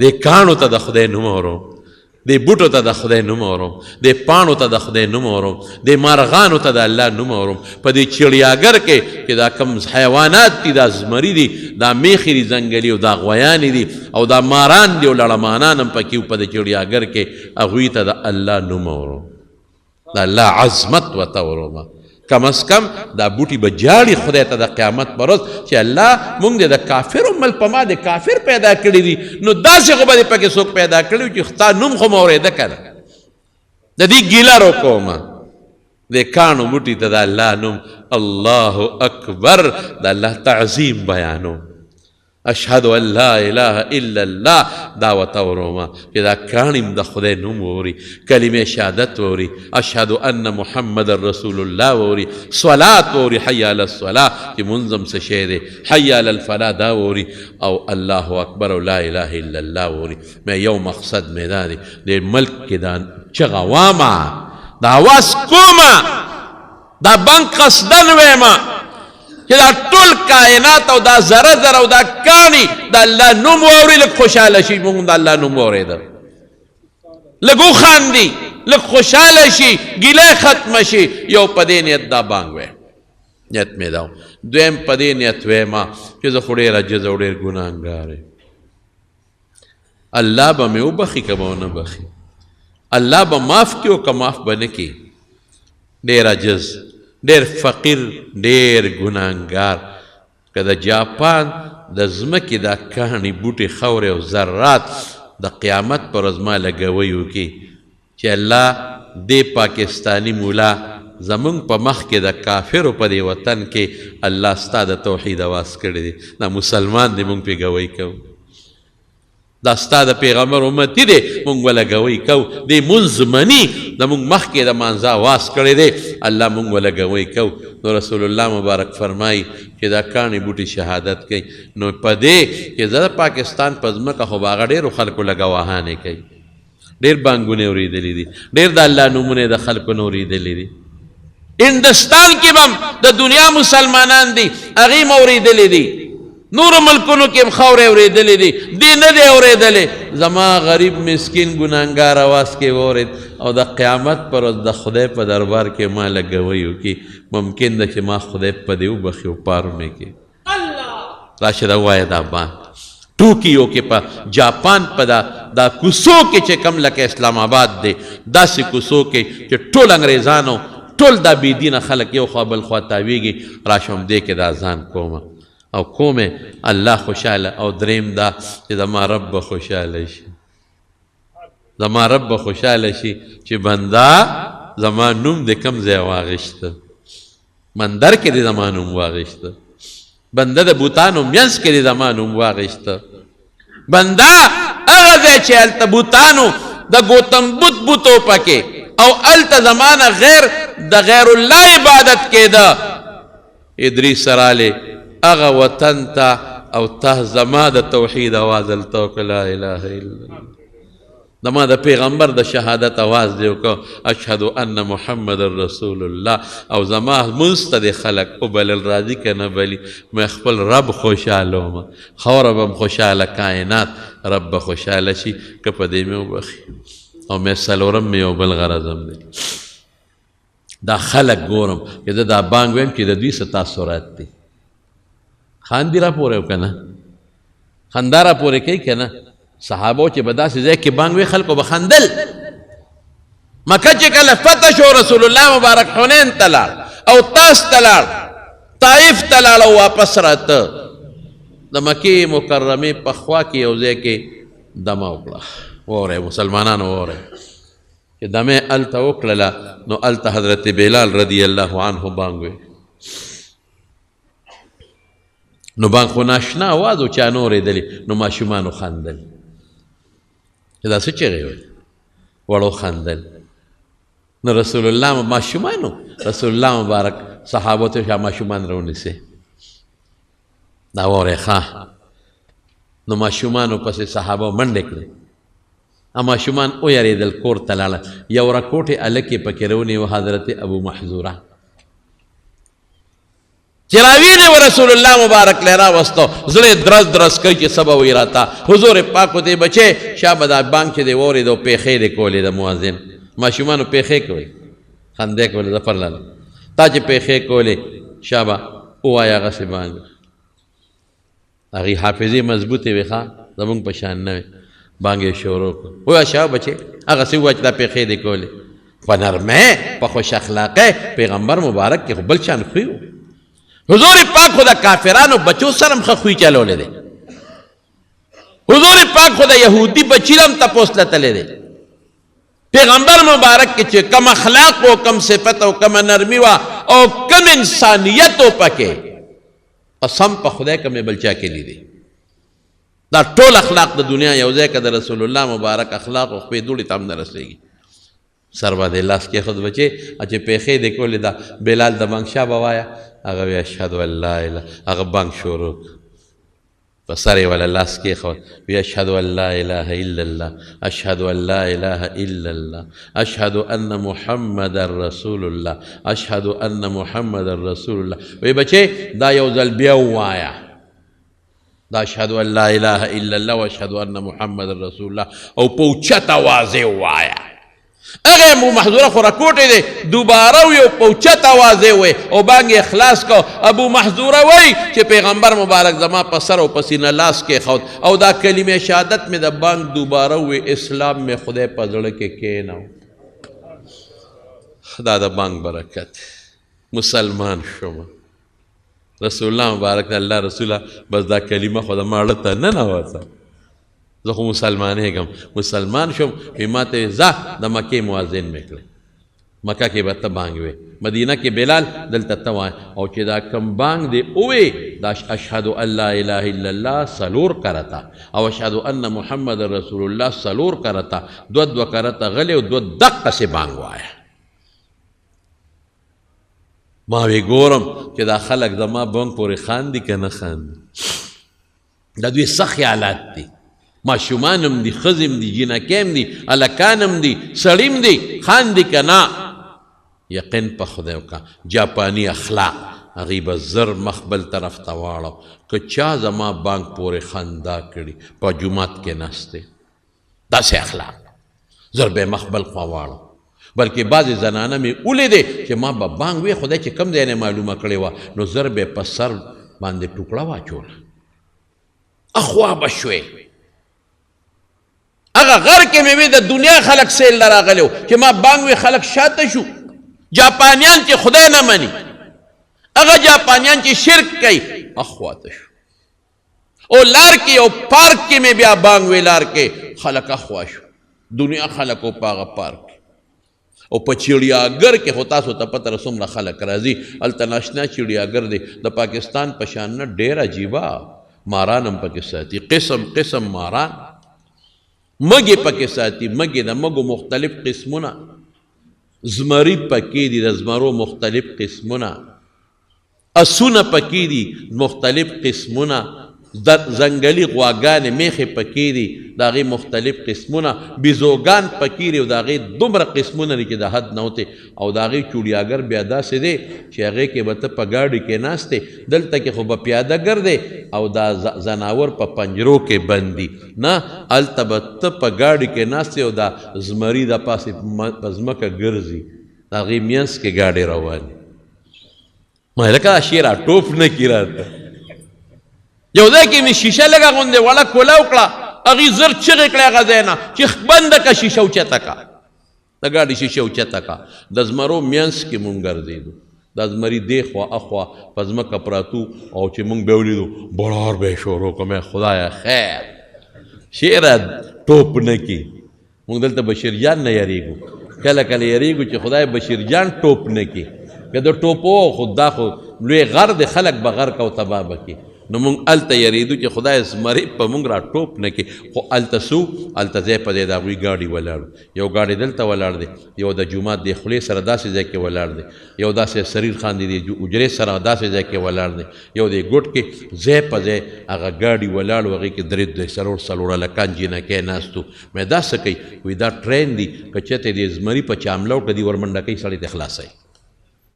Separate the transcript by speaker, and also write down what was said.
Speaker 1: دې کاڼو ته د خدای نوم اورم، دې بوټو ته د خدای نوم اورم، دې پاڼو ته د خدای نوم اورم، دې مارغانو ته د الله نوم اورم. په دې چړیاګر کې چې دا کم حیوانات دي، دا زمري دي، دا میخې دي ځنګلي، او دا غویانې دي، او دا ماران دي، او لړمانان هم پکې په دې چړیاګر کې، هغوی ته د الله نوم اورم، د الله عظمت ورته اورم. کم از کم دا بوټي به جاړي خدای ته د قیامت په ورځ چې الله مونږ دې د کافر مل په ما د کافر پیدا کړي دي، نو داسې خو به دې پکې څوک پیدا کړي چې ستا نوم خو مې اورېده که نه. د دې ګیله روکومه، د کاڼو بوټي ته د الله نوم الله اکبر، د الله تعظیم بیانوم. اشهد ان لا اله الا الله دا ورته ورومه چې دا کاڼیم د خدای نوم ووري، کلمې شهادت ووري، اشهد ان محمد رسول الله ووري، صلات ووري، حي علی الصلاه چې منظم څه شی دی، حي علی الفلاح دا ووري، او الله اکبر او لا اله الا الله ووري. مې یو مقصد مې دا دی د ملک کې دا چغه وامه، دا اواز کومه، دا بنک قصدن ویمه چې دا ټول کائنات او دا ذره ذره او دا کاڼي د الله نوم واوري، لږ خوشحاله شي. مونږ د الله نوم واورېده، لږ وخاندي، لږ خوشحاله شي، ګیله ختمه شي. یو په دې نیت دا بانګ وی، نیت مې دا و. دویم په دې نیت ویمه چې زه خو ډېر عجز او ډېر ګناهګار یم، الله به مې وبخي که به ونه بخي، الله به معاف کړي او که معاف به نه کړي. ډېر عجز، ډېر فقیر، ډېر ګناهګار. که د جاپان د ځمکې دا کاڼي بوټي خاورې او ذرات د قیامت پر ورځ ما لګوی وکړي چې الله دې پاکستاني مولا زمونږ په مخ کې د کافرو په دې وطن کې الله ستا د توحید اواز کړی دی، دا مسلمان دی، مونږ پې ګوی کوو، دا ستا د پیغمبر امتی دی، مونږ وله ګوی کوو، دې مونځ مني، زمونږ مخکې د مانځه اواز کړی دی، الله مونږ وله ګوی کوو. نو رسول الله مبارک فرمایي چې دا کاڼي بوټي شهادت کوي. نو په دې چې زه د پاکستان په ځمکه خو به هغه ډېرو خلکو له ګواهانې کوي، ډېر بانګونه اورېدلي دي، ډېر د الله نومونه د خلکو نه اورېدلي دي. هندوستان کې به د دنیا مسلمانان دي، هغې م اورېدلي دي، نور ملکونو کې هم خاورې اورېدلې دي، دې نه دی اورېدلې. زما غریب مسکین ګناهګار اواز کې واورېد، او د قیامت پر ورځ د خدای په دربار کې ما لګوی وکړي، ممکن ده چې ما خدای په دې وبخي او پارونه کې. راشه دا ووایه دا بانک ټوکیو کې په جاپان په دا کوڅو کې چې کم لکه اسلام آباد دی، داسې کوڅو کې چې ټول انګریزانو، ټول دا بېدینه خلک یو خوا بل خوا تاویږي، راشم دې کې دا ځان کومه او کومه الله خوشاله. او دریم دا چې زما رب به خوشاله شي، زما رب به خوشاله شي چې بنده زما نوم د کم ځای واغېسته، مندر کې د زما نوم واغېسته، بنده د بوتانو منځ کې د زما نوم واغېسته، بنده هغه ځای چې هلته بوتانو د ګوتم بت بوتو پکې او هلته زمانه غیر د غیر الله عبادت کېده، ادریس رالی اغا وطن تا او ته زما د توحید آواز هلته وکړه، لا اله الا الله، زما د پیغمبر د شهادت آواز دی وکړه، اشهد ان محمد رسول الله، او زما منځ ته د خلک وبلل، راځي که نه بلي، مې خپل رب خوشحاله ومه، خوره به م خوشحاله، کائنات رب به خوشحاله شي که په دې مې وبخي. او مې څلورم مې یو بل غرض هم دی، دا خلک ګورم چې زه دا بانګ ویم چې د دوی څه تاثرات دي، خاندي را پورې و که نه، خندا را پورې کوي که نه. صحابو چې به داسې ځای کې بانګ وی خلکو به خندل. مکه چې کله فتح شو، رسول الله مبارک حنین ته لاړ او طاس ته لاړ، طائف ته لاړ او واپس راته. د مکې مکرمې په خوا کې یو ځای کې دمه وکړه، واورئ مسلمانانو واورئ چې دمه هلته وکړله، نو هلته حضرت بلال رضی الله عنه بانګ وی. نو بانګ خو ناشنا اواز و چا نه اورېدلي، نو ماشومانو خندل چې دا څه چغې ویل، وړو خندل. نو رسول الله ماشومانو، رسول الله مبارک صحابو ته شا ماشومان راونیسئ، دا واورئ ښه. نو ماشومانو پسې صحابو منډې کړې، ماشومان ویرېدل، کور ته لاړه. یو رکوټې هلکې پکې راونیو، حضرت ابو محذوره چې راویلې و رسول الله مبارک لی راوستو زړه درز درز کوي چې څه به وایي راته حضور پاک ورته بچې شابه دا بانک چې دی واورېدو پېښې دې کولې د مؤذن ماشومانو پېښې کوئ خندې کولې ظفر لاله تا چې پېښې کولې شابه ووایه هغسې بانک هغې حافظې مضبوطې وې ښه زمونږ په شان نه وې بانک یې شروع کړو ووایه شابه بچې هغسې ووایه چې دا پېښې دې کولې په نرمۍ په خوش اخلاقۍ پیغمبر مبارک کې خو بل شان خوی و حضور پاک خو د کافرانو بچو سره هم ښه خوی چلولی دی حضور پاک خو د یهودي بچي هم تپوس لتلی دی پیغمبر مبارک کې چې کم اخلاق و کم صفت او کم نرمی و او کم انسانیت و پکې قسم په خدای کم بل چا کې لیدی دا ټول اخلاق د دنیا یو ځای که د رسول الله مبارک اخلاق او خپې دوړې ته هم نه رسېږي سر باندې لاس کېښود بچې چې پېښې دې کولې دا بلال د بانک شاه به وایه هغه وی اشهد ان لا اله هغه بانک شروع په سر یې ولا لاس کېښود وی اشهد ان لا اله الا الله اشهد ان لا اله الا الله اشهد ان محمد رسول الله اشهد ان محمد رسول الله وی بچې دا یو ځل بیا ووایه دا اشهد ان لا اله الا الله واشهد ان محمد رسول الله او په اوچت آواز یې ووایه هغه ابو محذوره خو راکوټې دی دوباره وی او په اوچت آواز یې وی او بانګ یې خلاص کو ابو محذوره وی چې پیغمبر مبارک زما په سر او په سینه لاس کېښود او دا کلمې شهادت مې د بانګ دوباره وی اسلام مې خدای په زړه کې کېنو دا د بانګ برکت مسلمان شوم رسول الله مبارک الله رسوله بس دا کلمه خو د ما اړه ته نه نوځه زه خو مسلمان شوم وی ما ته ځه د مکې مؤذن مې کړې مکه کې به ته بانګ وې مدینه کې بلال دلته ته وایه او چې دا کم بانګ دی اوې دا اشهد ان لا اله الا الله څلور کرته او اشهد ان محمد رسول الله څلور کرته دوه کرته غلې او دوه دقسې بانګ وایه ما وی ګورم چې دا خلک زما بانګ پورې خاندي که نه خاندي دا دوی څه خیالات دي ماشومان هم دي ښځې هم دي جینکې هم دي هلکان هم دي سړي هم دي خاندي که نه یقین په خدای وکړه جاپاني اخلاق هغوی به زر مخ بل طرف ته واړو که چا زما بانک پورې خندا کړي په جومات کې ناست دی داسې اخلاق زر به مخ بل خوا واړو بلکې بعضې زنانه مې ولیدې چې ما به بانک وی خدای چې کم دی نه معلومه کړې وه نو زر به په سر باندې ټوکړه واچوله اخوا به شوې هغه غر کې مې وی د دنیا خلک سیل نه راغلی و چې ما بانک وی خلک شاته شو جاپانیان چې خدای نه مني هغه جاپانیان چې شرک کوي اخواته شو او لار کې او پارک کې مې بیا بانک وی لار کې خلک اخوا شو دنیا خلک او په هغه پارک او په چړیاګر کې خو تاسو ته پته څومره خلک راځي هلته ناشنا چړیاګر دی د پاکستان په شان نه ډېر عجیبه ماران هم پکې ساتي قسم قسم ماران مګې پکې ساتي مګې د مګو مختلف قسمونه زمري پکې دي د زمرو مختلف قسمونه اسونه پکې دي مختلف قسمونه زنګلي غواګانې میخې پکې دي د هغې مختلف قسمونه بیزوګان پکې دي او د هغې دومره قسمونه دي چې د حد نه وتې او د هغې چوړیاګر بیا داسې دی چې هغې کې به ته په ګاډي کې ناست دی دلته کې خو به پیاده ګرځې او دا ځناور په پنجرو کې بند دي نه هلته به ته په ګاډي کې ناست او دا زمري د پاسې په ځمکه ګرځي د هغې منځ کې ګاډي روانې ما لکه دا شی را ټوپ نه کي راته یو ځای کې مې شیشه لږه غوندې وړه کوله وکړه هغې زر چغې کړې هغه ځای نه چې بنده که شیشه اوچته که د ګاډي شیشه اوچته که د زمرو منځ کې مونږ ګرځېدو دا زمري دې خوا اخوا په ځمکه پراتو او چې مونږ به ولیدو بړار به یې شروع کړم خدایه خیر شیره ټوپ نه کي مونږ دلته بشیر جان نه یریږو کله کله یریږو چې خدای بشیر جان ټوپ نه کي که د ټوپو خو دا خو لوی غر د خلک به غر که او تباه به کي نو مونږ هلته یریدو چې خدای زمري په مونږ را ټوپ نه کړي خو هلته سو هلته ځای په ځای د هغوی ګاډي ولاړ یو ګاډي دلته ولاړ دی یو د جومات د خولې سره داسې ځای کې ولاړ دی یو داسې سریر خاندي دی اجرې سره داسې ځای کې ولاړ دی یو د ګوټ کې ځای په ځای هغه ګاډي ولاړ و هغې کې درې څلور هلکان جینکۍ ناست وو مې دا څه کوي وایي دا ټرین دی که چېرته د زمري په چامله وکړه دي ورمنډه کوي سړی ته خلاصوي